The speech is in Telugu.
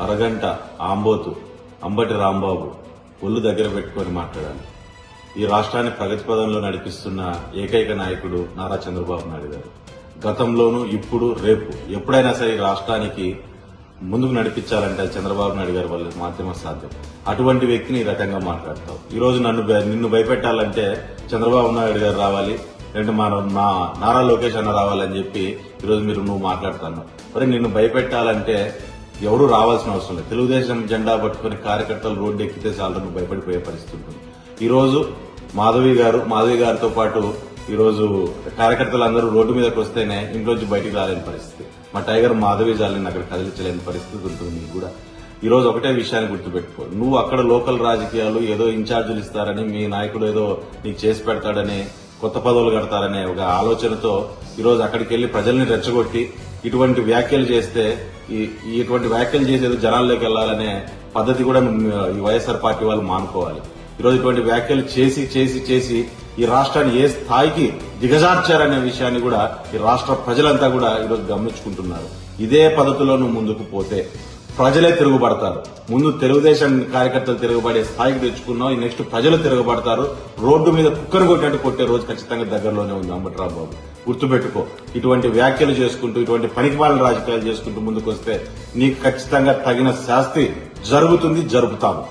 అరగంట ఆంబోతు అంబటి రాంబాబు ఒళ్ళు దగ్గర పెట్టుకొని మాట్లాడాలి. ఈ రాష్ట్రాన్ని ప్రగతి పదంలో నడిపిస్తున్న ఏకైక నాయకుడు నారా చంద్రబాబు నాయుడు గారు. గతంలోనూ ఇప్పుడు రేపు ఎప్పుడైనా సరే ఈ రాష్ట్రానికి ముందుకు నడిపించాలంటే చంద్రబాబు నాయుడు గారి వల్ల మాత్రమే సాధ్యం. అటువంటి వ్యక్తిని ఈ రకంగా మాట్లాడతావు. ఈ రోజు నిన్ను భయపెట్టాలంటే చంద్రబాబు నాయుడు గారు రావాలి, లేదంటే మా నారా లోకేష్ అన్న రావాలని చెప్పి ఈరోజు నువ్వు మాట్లాడుతున్నావు. మరి నిన్ను భయపెట్టాలంటే ఎవరూ రావాల్సిన అవసరం లేదు. తెలుగుదేశం జెండా పట్టుకుని కార్యకర్తలు రోడ్డు ఎక్కితే చాలు నువ్వు భయపడిపోయే పరిస్థితి ఉంటుంది. ఈ రోజు మాధవి గారితో పాటు ఈ రోజు కార్యకర్తలందరూ రోడ్డు మీదకి వస్తేనే ఇంట్లోంచి బయటికి రాలేని పరిస్థితి. మా టైగర్ మాధవి జాలిని అక్కడ కదిలించలేని పరిస్థితి ఉంటుంది. నీకు కూడా ఈ రోజు ఒకటే విషయాన్ని గుర్తుపెట్టుకో. నువ్వు అక్కడ లోకల్ రాజకీయాలు ఏదో ఇన్ఛార్జీలు ఇస్తారని, మీ నాయకుడు ఏదో నీకు చేసి పెడతాడని, కొత్త పదవులు కడతారనే ఒక ఆలోచనతో ఈ రోజు అక్కడికి వెళ్లి ప్రజల్ని రెచ్చగొట్టి ఇటువంటి వ్యాఖ్యలు చేస్తే ఇటువంటి వ్యాఖ్యలు చేసేది జనాల్లోకి వెళ్లాలనే పద్ధతి కూడా ఈ వైఎస్ఆర్ పార్టీ వాళ్ళు మానుకోవాలి. ఈరోజు ఇటువంటి వ్యాఖ్యలు చేసి ఈ రాష్ట్రాన్ని ఏ స్థాయికి దిగజార్చారనే విషయాన్ని కూడా ఈ రాష్ట్ర ప్రజలంతా కూడా ఈరోజు గమనించుకుంటున్నారు. ఇదే పద్ధతిలో నువ్వు ముందుకు పోతే ప్రజలే తిరుగుబడతారు. ముందు తెలుగుదేశం కార్యకర్తలు తిరగబడే స్థాయికి తెచ్చుకున్నావు, ఈ నెక్స్ట్ ప్రజలు తిరగబడతారు. రోడ్డు మీద కుక్కను కొట్టినట్టు కొట్టే రోజు ఖచ్చితంగా దగ్గరలోనే ఉంది అంబటిరావు బాబు. గుర్తుపెట్టుకో. ఇటువంటి వ్యాఖ్యలు చేసుకుంటూ ఇటువంటి పనికిమాలిన రాజకీయాలు చేసుకుంటూ ముందుకు వస్తే నీకు ఖచ్చితంగా తగిన శాస్తి జరుగుతుంది, జరుపుతాము.